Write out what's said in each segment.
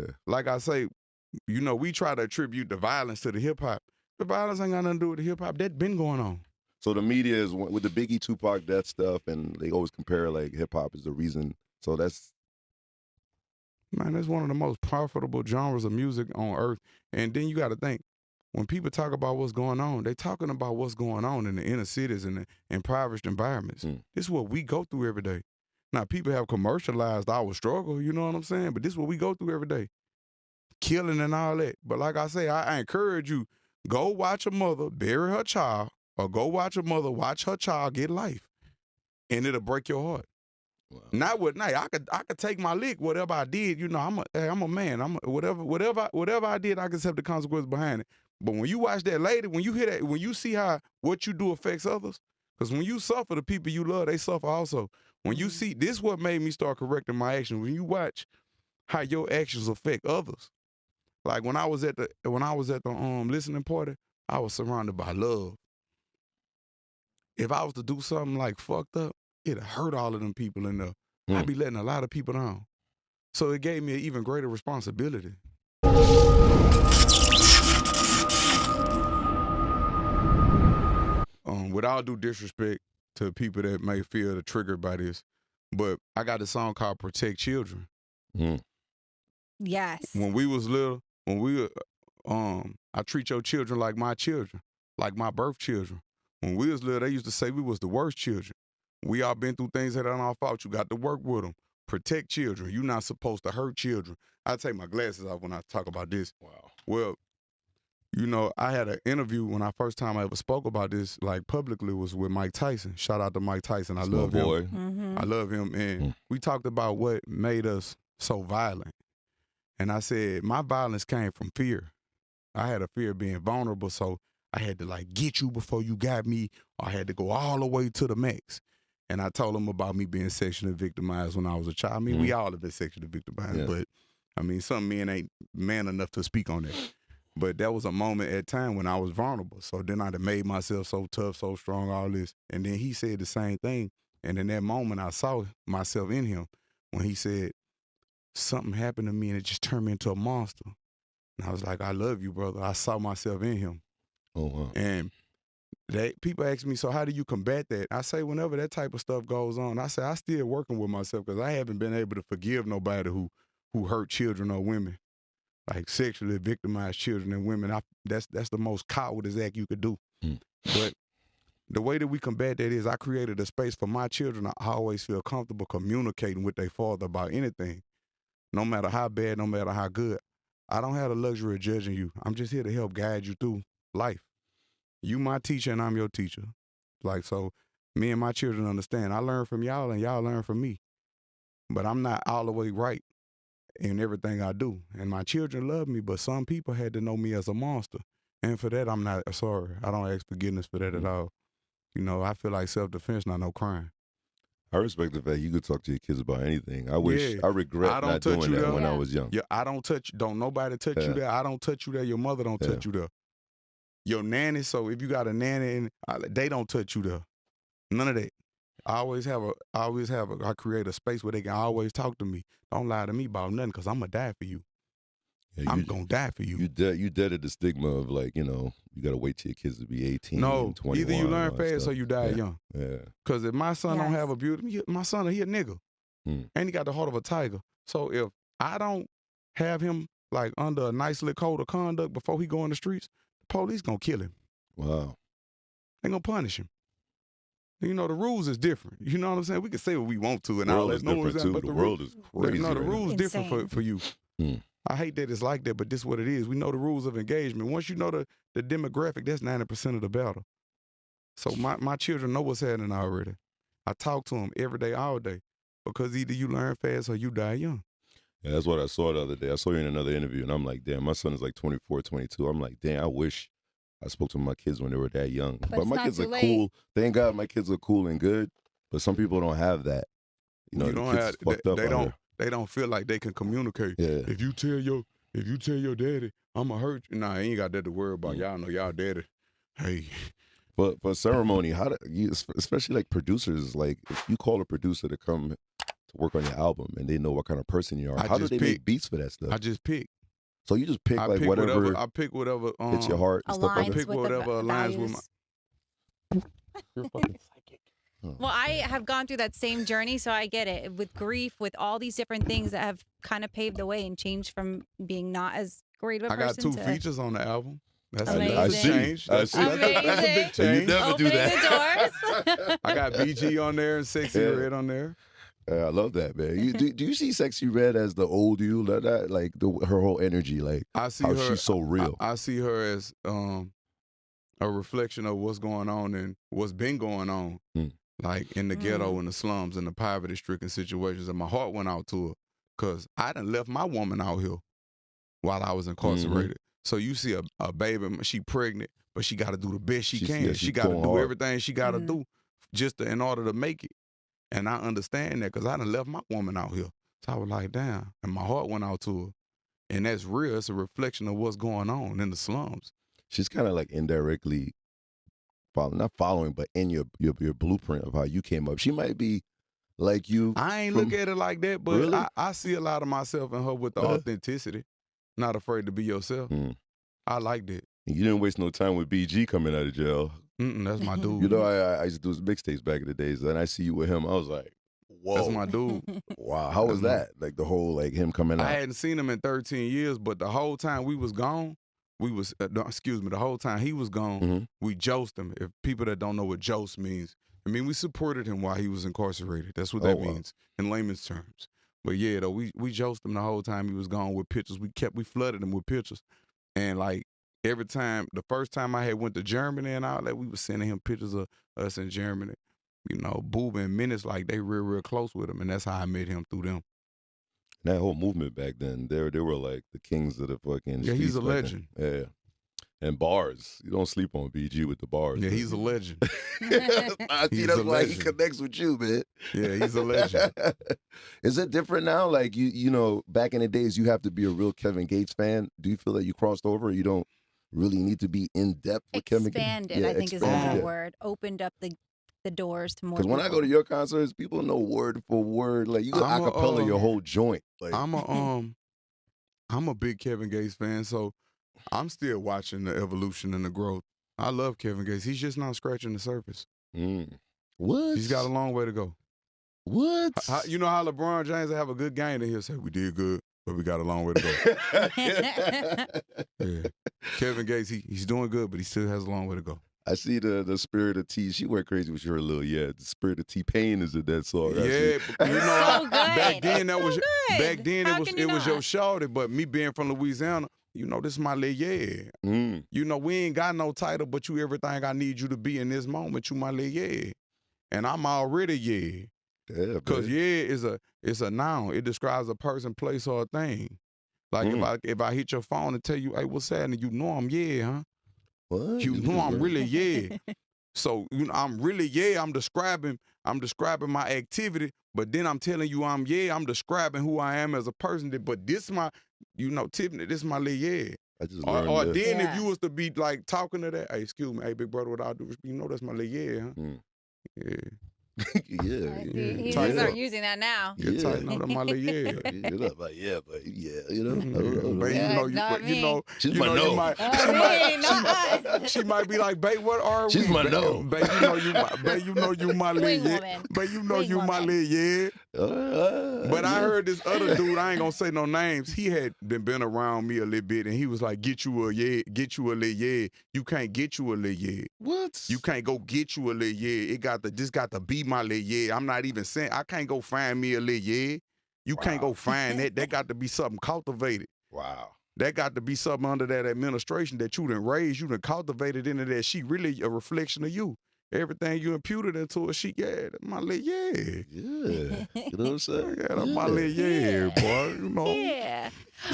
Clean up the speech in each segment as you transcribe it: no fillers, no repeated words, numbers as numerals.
Yeah. Like I say, you know, we try to attribute the violence to the hip hop. The violence ain't got nothing to do with the hip hop. That been going on. So the media is with the Biggie, Tupac, that stuff, and they always compare like hip hop is the reason. So that's Man, that's one of the most profitable genres of music on earth. And then you got to think, when people talk about what's going on, they talking about what's going on in the inner cities and the impoverished environments. This is what we go through every day. Now, people have commercialized our struggle, you know what I'm saying? But this is what we go through every day. Killing and all that. But like I say, I encourage you, go watch a mother bury her child, or go watch a mother watch her child get life. And it'll break your heart. wow. Not with night. I could take my lick, whatever I did. You know, I'm a man. Whatever I did, I can accept the consequences behind it. But when you watch that lady, when you hear that, when you see how what you do affects others, because when you suffer, the people you love, they suffer also. When you see, this is what made me start correcting my actions. When you watch how your actions affect others. Like when I was at the listening party, I was surrounded by love. If I was to do something like fucked up, it'd hurt all of them people in there. I'd be letting a lot of people down. So it gave me an even greater responsibility. With all due disrespect to people that may feel triggered by this, but I got a song called Protect Children. Yes. When we was little, I treat your children like my children, like my birth children. When we was little, they used to say we was the worst children. We all been through things that aren't our fault. You got to work with them. Protect children. You're not supposed to hurt children. I take my glasses off when I talk about this. Wow. Well, you know, I had an interview when I first time I ever spoke about this, like publicly, was with Mike Tyson. Shout out to Mike Tyson. I love him. Boy. Mm-hmm. I love him. And we talked about what made us so violent. And I said, my violence came from fear. I had a fear of being vulnerable, so I had to like get you before you got me, or I had to go all the way to the max. And I told him about me being sexually victimized when I was a child. I mean, we all have been sexually victimized, but I mean, some men ain't man enough to speak on that. But that was a moment at time when I was vulnerable. So then I'd have made myself so tough, so strong, all this. And then he said the same thing. And in that moment, I saw myself in him when he said, something happened to me and it just turned me into a monster. And I was like, I love you, brother. I saw myself in him. Oh, wow. And people ask me, so how do you combat that? I say, whenever that type of stuff goes on, I say, I still working with myself because I haven't been able to forgive nobody who hurt children or women, like sexually victimized children and women. That's the most cowardly act you could do. But the way that we combat that is I created a space for my children to always feel comfortable communicating with their father about anything, no matter how bad, no matter how good. I don't have the luxury of judging you. I'm just here to help guide you through life. You my teacher and I'm your teacher. Like, so me and my children understand. I learn from y'all and y'all learn from me. But I'm not all the way right in everything I do. And my children love me, but some people had to know me as a monster. And for that, I'm not sorry. I don't ask forgiveness for that at all. You know, I feel like self-defense, not no crime. I respect the fact you could talk to your kids about anything. I regret not doing that when I was young. Yeah, I don't touch, don't nobody touch you there. I don't touch you there. Your mother don't touch you there. Your nanny, so if you got a nanny, they don't touch you there. None of that. I create a space where they can always talk to me. Don't lie to me about nothing because I'm going to die for you. Yeah, I'm going to die for you. You deaded the stigma of like, you know, you got to wait till your kids to be 18 and 21. Either you learn fast or you die young. Yeah. Because if my son don't have a beauty, my son, he a nigga. And he got the heart of a tiger. So if I don't have him like under a nice little code of conduct before he go in the streets, the police going to kill him. Wow. They going to punish him. You know, the rules is different. You know what I'm saying? We can say what we want to and all that. The world is crazy. No, the rules Insane. different for you. I hate that it's like that, but this is what it is. We know the rules of engagement. Once you know the demographic, that's 90% of the battle. So my children know what's happening already. I talk to them every day, all day, because either you learn fast or you die young. Yeah, that's what I saw the other day. I saw you in another interview, and I'm like, damn, my son is like 24, 22. I'm like, damn, I wish I spoke to my kids when they were that young. But my kids are cool. Thank God my kids are cool and good, but some people don't have that. You know, they don't feel like they can communicate. Yeah. If you tell your daddy, I'ma hurt you. Nah, I ain't got that to worry about. Y'all know y'all daddy. Hey. But for ceremony, how do you, especially like producers, like if you call a producer to come to work on your album and they know what kind of person you are, I how do just they pick. make beats for that stuff? I just pick. So you just pick I like pick whatever. I pick whatever hits your heart and stuff like I that. pick whatever aligns with my. You're fucking psychic. Well, I have gone through that same journey, so I get it. With grief, with all these different things that have kind of paved the way and changed from being not as great of a I got person 2 to features on the album. That's Amazing. a change. That's a big change. You never do opening that. the doors. I got BG on there and Sexy Red on there. I love that, man. Do you see Sexy Red as the old you? That like her whole energy, like I see how her, she's so real. I see her as a reflection of what's going on and what's been going on, like in the ghetto, in the slums, in the poverty-stricken situations. And my heart went out to her because I done left my woman out here while I was incarcerated. So you see a baby, she pregnant, but she got to do the best she can. Yeah, she got to do hard. everything she got to do just in order to make it. And I understand that because I done left my woman out here. So I was like, damn. And my heart went out to her. And that's real. It's a reflection of what's going on in the slums. She's kind of like indirectly not following, but in your blueprint of how you came up. She might be like you. I ain't look at it like that, but Really? I see a lot of myself in her with the authenticity. Not afraid to be yourself. I like that. You didn't waste no time with BG coming out of jail. That's my dude. You know, I used to do mixtapes back in the days, and I see you with him. I was like, whoa. That's my dude. Wow. How was that? Like the whole, like him coming out. I hadn't seen him in 13 years, but the whole time we was gone, the whole time he was gone, we josed him. If people that don't know what jost means, I mean, we supported him while he was incarcerated. That's what that means in layman's terms. But yeah, though, we josed him the whole time he was gone with pictures. We flooded him with pictures. And like every time, the first time I had went to Germany and all that, we was sending him pictures of us in Germany. You know, Booba and Menace, like they real close with him. And that's how I met him through them. That whole movement back then, they were like the kings of the fucking Yeah, he's a streets back legend. then. Yeah. And bars. You don't sleep on BG with the bars. Yeah, he's a legend. I see that's why he connects with you, man. Yeah, he's a legend. Is it different now? Like, you know, back in the days, you have to be a real Kevin Gates fan. Do you feel that you crossed over or you don't really need to be in depth with Kevin Gates? Expanded, I think is a better word. Opened up the doors to more. Because when I go to your concerts, people know word for word. Like, you can acapella your whole joint. Like, I'm a big Kevin Gates fan, so I'm still watching the evolution and the growth. I love Kevin Gates. He's just not scratching the surface. What? He's got a long way to go. What? You know how LeBron James will have a good game and he'll say, we did good, but we got a long way to go. Yeah. Kevin Gates, he's doing good, but he still has a long way to go. I see the Spirit of T. She went crazy with her little, the Spirit of T-Pain is in that song. Yeah, but you know, so good. back then that so was good. back then How it can you was your not? shorty, but me being from Louisiana, you know, this is my little You know, we ain't got no title, but you everything I need you to be in this moment. You my little and I'm already Yeah, because is a noun. It describes a person, place, or a thing. Like if I hit your phone and tell you, hey, what's happening? You know I'm huh? What? You know I'm really So you know I'm really I'm describing my activity, but then I'm telling you I'm describing who I am as a person. But this my, you know, Tiffany, this my little I just learned or this. then if you was to be like talking to that, hey, excuse me, hey big brother, what I do, you know that's my little huh? Yeah. He's gonna start using that now. Get tighten up my little You're not like, but you know. She's my no. She might be like, babe, what are She's we? my no. Babe, you know you my little Babe, you know you my little But I heard this other dude, I ain't gonna say no names, he had been around me a little bit and he was like, get you a little You can't get you a little What? You can't go get you a little This got to be my little I'm not even saying I can't go find me a little You can't go find that. That got to be something cultivated. Wow. That got to be something under that administration that you done raised, you done cultivated into that. She really a reflection of you. Everything you imputed into her, my little Yeah. You know what I'm saying? Yeah, that's my little boy, you know. Yeah.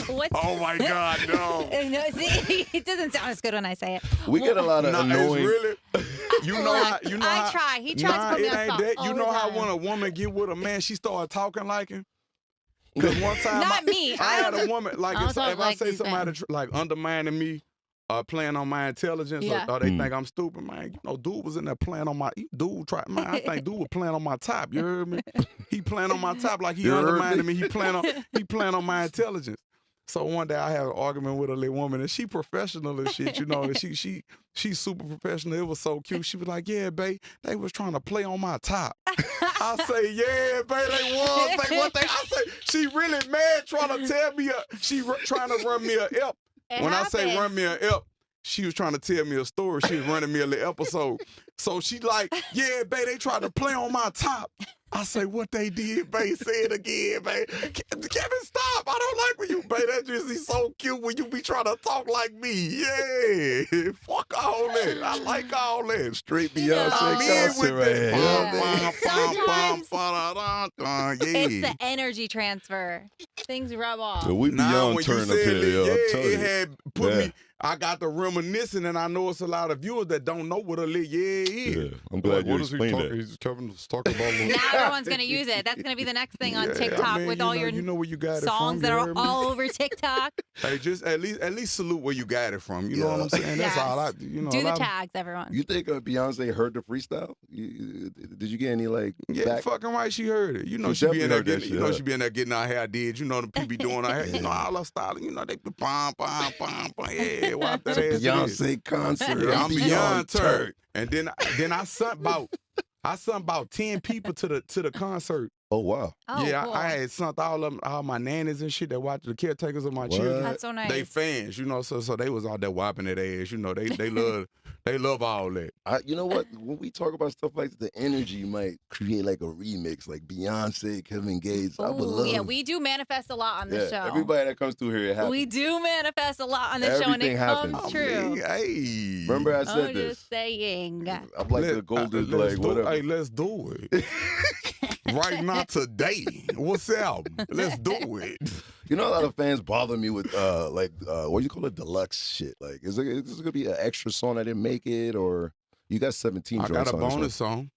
Oh my God, no. No, see, it doesn't sound as good when I say it. We get a lot of annoying. Really, I try. He tries to put me on ain't that. all You the know how time. when a woman get with a man, she start talking like him. Because one time, Not me. I had a woman I don't if talk I like say these somebody men. like undermining me, playing on my intelligence, or they think I'm stupid, man. You know, dude was in there playing on my, I think dude was playing on my top, you heard me? He playing on my top like he undermining me. He playing on my intelligence. So one day I had an argument with a little woman, and she professional and shit, you know, and she's super professional. It was so cute. She was like, yeah, babe, they was trying to play on my top. I say, yeah, babe, they was. I say, she really mad trying to tell me, trying to run me a F. I say run me a F, she was trying to tell me a story. She was running me a little episode. So she like, yeah, babe, they tried to play on my top. I say, what they did, babe? Say it again, babe. Kevin, stop. I don't like when you, babe. That just is so cute when you be trying to talk like me. Yeah. Fuck all that. I like all that. Straight Beyonce concert right here. It's the energy transfer. Things rub off. So we beyond turn up here, yo. It had put me. I got the reminiscing, and I know it's a lot of viewers that don't know what a lit is. Yeah, I'm glad you explained that. He's talking about now everyone's going to use it. That's going to be the next thing on TikTok with all your where you got songs it from, that are all over TikTok. Hey, just at least salute where you got it from. You know what I'm saying? That's all I. You know, do the tags, everyone. You think Beyonce heard the freestyle? Did you get any like? Yeah, fucking right. She heard it. You know she be in there getting. You know she be in there getting her hair did. You know the people be doing her hair. You know all her styling. You know they be pom. Yeah. Watch that ass Beyonce concert. Yeah, I'm beyond turd. And then I sent about 10 people to the concert. Oh wow. Oh, yeah, cool. I had sent all my nannies and shit that watch the caretakers of my children. That's so nice. They fans, you know, so they was out there whopping that ass. You know, they love all that. You know what? When we talk about stuff like the energy might create like a remix, like Beyonce, Kevin Gates. I would love. Yeah, we do manifest a lot on this show. Everybody that comes through here, it happens. We do manifest a lot on this show, and it comes true. Hey, remember I said I'm this. Just saying. I'm like the golden like whatever. Hey, let's do it. Right now, today. What's the album? Let's do it. You know, a lot of fans bother me with what do you call it, deluxe shit. Like, is this gonna be an extra song I didn't make it, or you got 17 I joints got a on bonus song.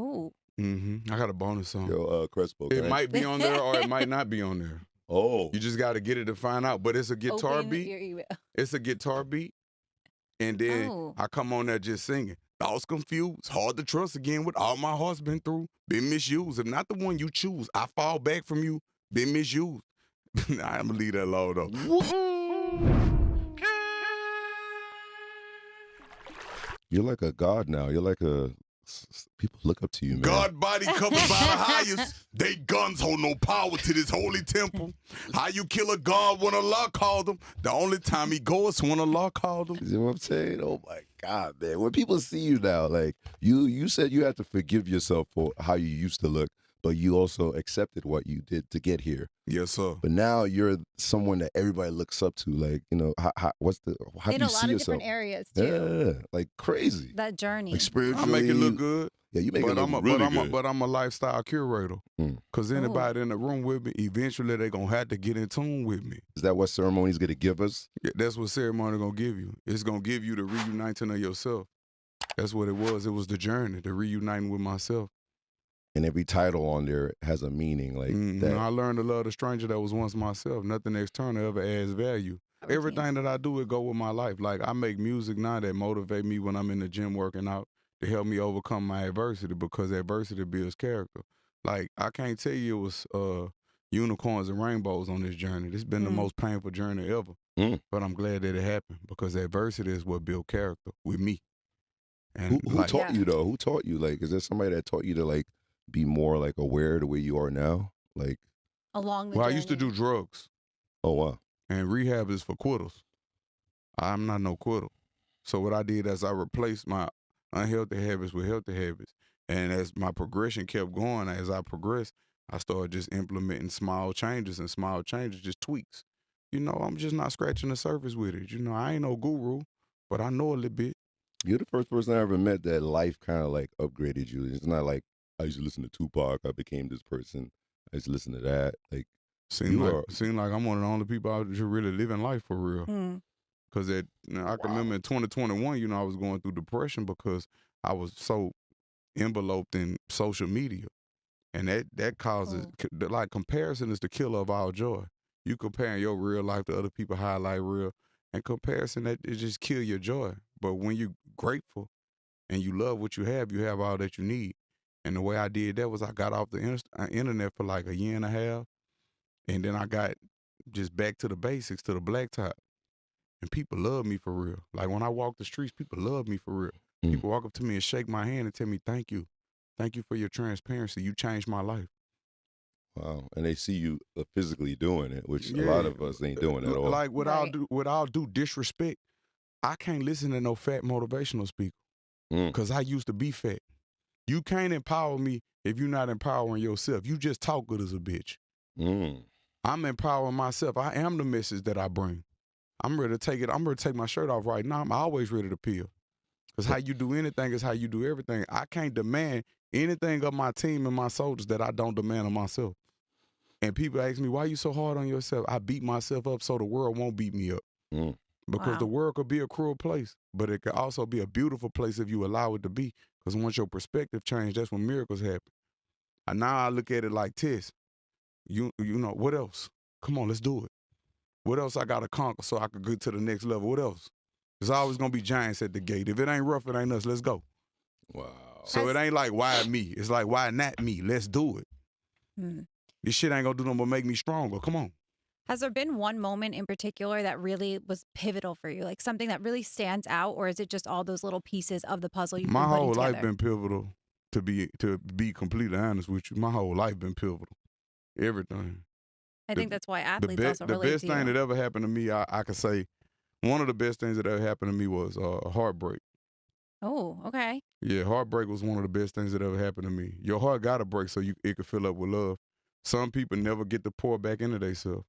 Ooh. I got a bonus song. Yo, Crespo. It might be on there or it might not be on there. Oh. You just got to get it to find out. But it's a guitar Open beat. your email. It's a guitar beat. And then I come on there just singing. Thoughts confused, hard to trust again with all my heart's been through. Been misused. If not the one you choose, I fall back from you. Been misused. I'm going to leave that alone, though. You're like a god now. You're like a... People look up to you, man. God body covered by the highest. They guns hold no power to this holy temple. How you kill a god when Allah called him? The only time he goes when Allah called him. You know what I'm saying? Oh my God, man. When people see you now, like you said you had to forgive yourself for how you used to look, but you also accepted what you did to get here. Yes, sir. But now you're someone that everybody looks up to. Like, you know, how do you see yourself? In a lot of different areas, too. Yeah, like crazy. That journey. Like spiritually. I make it look good. Yeah, you make it look really good. But I'm a lifestyle curator. Because anybody in the room with me, eventually they're going to have to get in tune with me. Is that what ceremony's going to give us? Yeah, that's what ceremony going to give you. It's going to give you the reuniting of yourself. That's what it was. It was the journey, the reuniting with myself. And every title on there has a meaning like that. I learned to love the stranger that was once myself. Nothing external ever adds value. Everything that I do, it go with my life. Like, I make music now that motivate me when I'm in the gym working out to help me overcome my adversity, because adversity builds character. Like, I can't tell you it was unicorns and rainbows on this journey. This has been the most painful journey ever. But I'm glad that it happened, because adversity is what built character with me. And who taught you, though? Who taught you? Like, is there somebody that taught you to, like, be more, like, aware the way you are now? Like, along the Well, journey. I used to do drugs. Oh, wow. And rehab is for quitters. I'm not no quitter. So what I did is I replaced my unhealthy habits with healthy habits. And as my progression kept going, as I progressed, I started just implementing small changes, and small changes, just tweaks. You know, I'm just not scratching the surface with it. You know, I ain't no guru, but I know a little bit. You're the first person I ever met that life kind of, like, upgraded you. It's not like, I used to listen to Tupac, I became this person. I used to listen to that. Like, seem like I'm one of the only people out there really living life for real. Because I can remember in 2021, you know, I was going through depression because I was so enveloped in social media. And that causes, like, comparison is the killer of all joy. You comparing your real life to other people's highlight reel, And comparison, that it just kill your joy. But when you're grateful and you love what you have all that you need. And the way I did that was I got off the internet for like a year and a half, and then I got just back to the basics, to the blacktop. And people love me for real. Like when I walk the streets, people love me for real. People walk up to me and shake my hand and tell me, thank you. Thank you for your transparency. You changed my life. Wow. And they see you physically doing it, which a lot of us ain't doing at all. Like with all due disrespect, I can't listen to no fat motivational speaker because I used to be fat. You can't empower me if you're not empowering yourself. You just talk good as a bitch. I'm empowering myself. I am the message that I bring. I'm ready to take it. I'm ready to take my shirt off right now. I'm always ready to peel. Because how you do anything is how you do everything. I can't demand anything of my team and my soldiers that I don't demand of myself. And people ask me, why are you so hard on yourself? I beat myself up so the world won't beat me up. Because the world could be a cruel place, but it could also be a beautiful place if you allow it to be. Because once your perspective changes, that's when miracles happen. And now I look at it like this. You know, what else? Come on, let's do it. What else I got to conquer so I could get to the next level? What else? There's always going to be giants at the gate. If it ain't rough, it ain't us. Let's go. Wow. So it ain't like, why me? It's like, why not me? Let's do it. This shit ain't going to do nothing but make me stronger. Come on. Has there been one moment in particular that really was pivotal for you? Like something that really stands out? Or is it just all those little pieces of the puzzle you've been putting together? My whole life been pivotal, to be completely honest with you. My whole life been pivotal. Everything. I think that's why athletes also relate to you. The best thing that ever happened to me, I could say, one of the best things that ever happened to me was heartbreak. Oh, okay. Yeah, heartbreak was one of the best things that ever happened to me. Your heart got to break so it could fill up with love. Some people never get to pour back into themselves.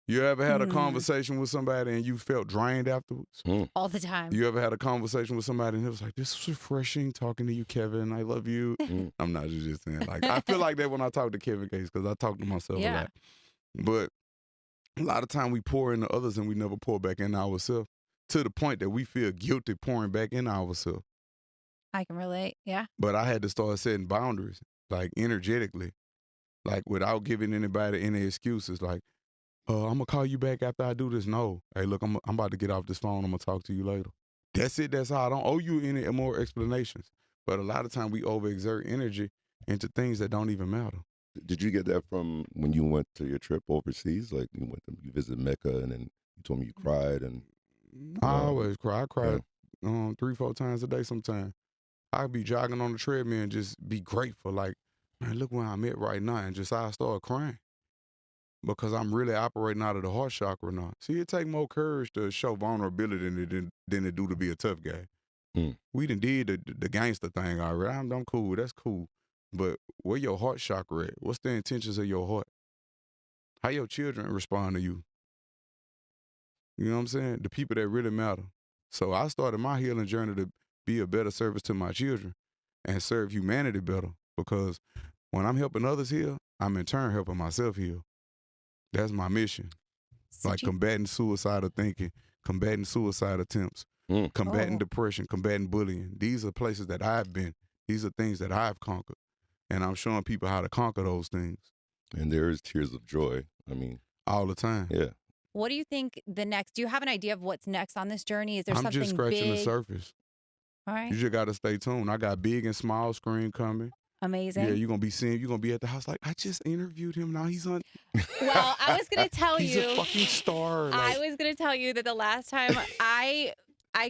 You ever had a conversation with somebody and you felt drained afterwards? All the time. You ever had a conversation with somebody and it was like, this is refreshing talking to you, Kevin. I love you. I'm not just saying. Like, I feel like that when I talk to Kevin Gates because I talk to myself a lot. But a lot of time we pour into others and we never pour back into ourselves to the point that we feel guilty pouring back into ourselves. I can relate, yeah. But I had to start setting boundaries, like energetically, like without giving anybody any excuses. Like, I'm going to call you back after I do this. No. Hey, look, I'm about to get off this phone. I'm going to talk to you later. That's it. That's how I don't owe you any more explanations. But a lot of time we overexert energy into things that don't even matter. Did you get that from when you went to your trip overseas? Like you visited Mecca and then you told me you cried and I always cry. I cry 3-4 times a day sometimes. I'd be jogging on the treadmill and just be grateful. Like, man, look where I'm at right now. And just I start crying. Because I'm really operating out of the heart chakra now. See, it take more courage to show vulnerability than it do to be a tough guy. We done did the gangster thing already. I'm cool. That's cool. But where your heart chakra at? What's the intentions of your heart? How your children respond to you? You know what I'm saying? The people that really matter. So I started my healing journey to be a better service to my children and serve humanity better. Because when I'm helping others heal, I'm in turn helping myself heal. That's my mission. Like combating suicidal thinking, combating suicide attempts, combating depression, combating bullying. These are places that I've been. These are things that I've conquered. And I'm showing people how to conquer those things. And there is tears of joy. I mean, all the time. Yeah. What do you think do you have an idea of what's next on this journey? Is there something big? I'm just scratching the surface. All right. You just got to stay tuned. I got big and small screen coming. Amazing. Yeah, you're going to be at the house like, I just interviewed him. Now he's on. Well, I was going to tell he's you. He's a fucking star. Like, I was going to tell you that the last time I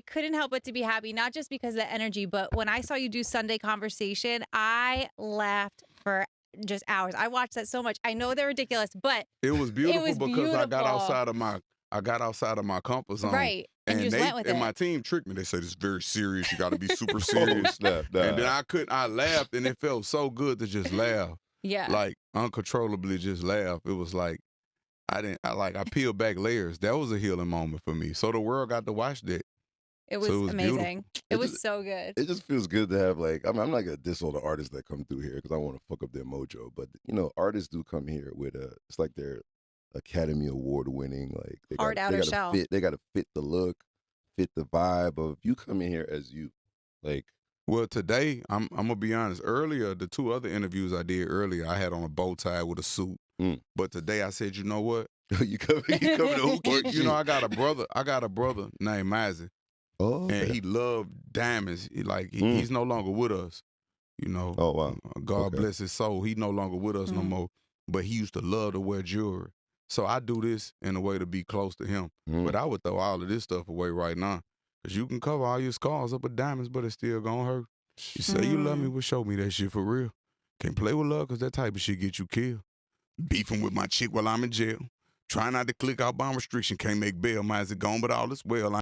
couldn't help but to be happy, not just because of the energy, but when I saw you do Sunday Conversation, I laughed for just hours. I watched that so much. I know they're ridiculous, but it was beautiful because I got outside of my comfort zone. Right. And you just went with it. And my team tricked me. They said it's very serious. You got to be super serious. And then I laughed, and it felt so good to just laugh. Yeah. Like uncontrollably just laugh. It was like I peeled back layers. That was a healing moment for me. So the world got to watch that. It was amazing. It was so good. It just feels good to have, like, I'm not going to diss all the artists that come through here because I want to fuck up their mojo. But, you know, artists do come here with it's like they're Academy Award winning. Like, they got to fit the look, fit the vibe of you come in here as you. Like, well, today, I'm going to be honest. Earlier, the 2 other interviews I did earlier, I had on a bow tie with a suit. But today I said, you know what? you come to who Well, keeps you know, I got a brother named Mizey, Oh, okay. and he loved diamonds. He's no longer with us. You know, Oh, wow. God Okay. bless his soul. He's no longer with us no more. But he used to love to wear jewelry. So I do this in a way to be close to him. But I would throw all of this stuff away right now. Because you can cover all your scars up with diamonds, but it's still going to hurt. You say you love me, well, show me that shit for real. Can't play with love because that type of shit get you killed. Beefing with my chick while I'm in jail. Trying not to click out bond restriction. Can't make bail. Mine's gone, but all is well.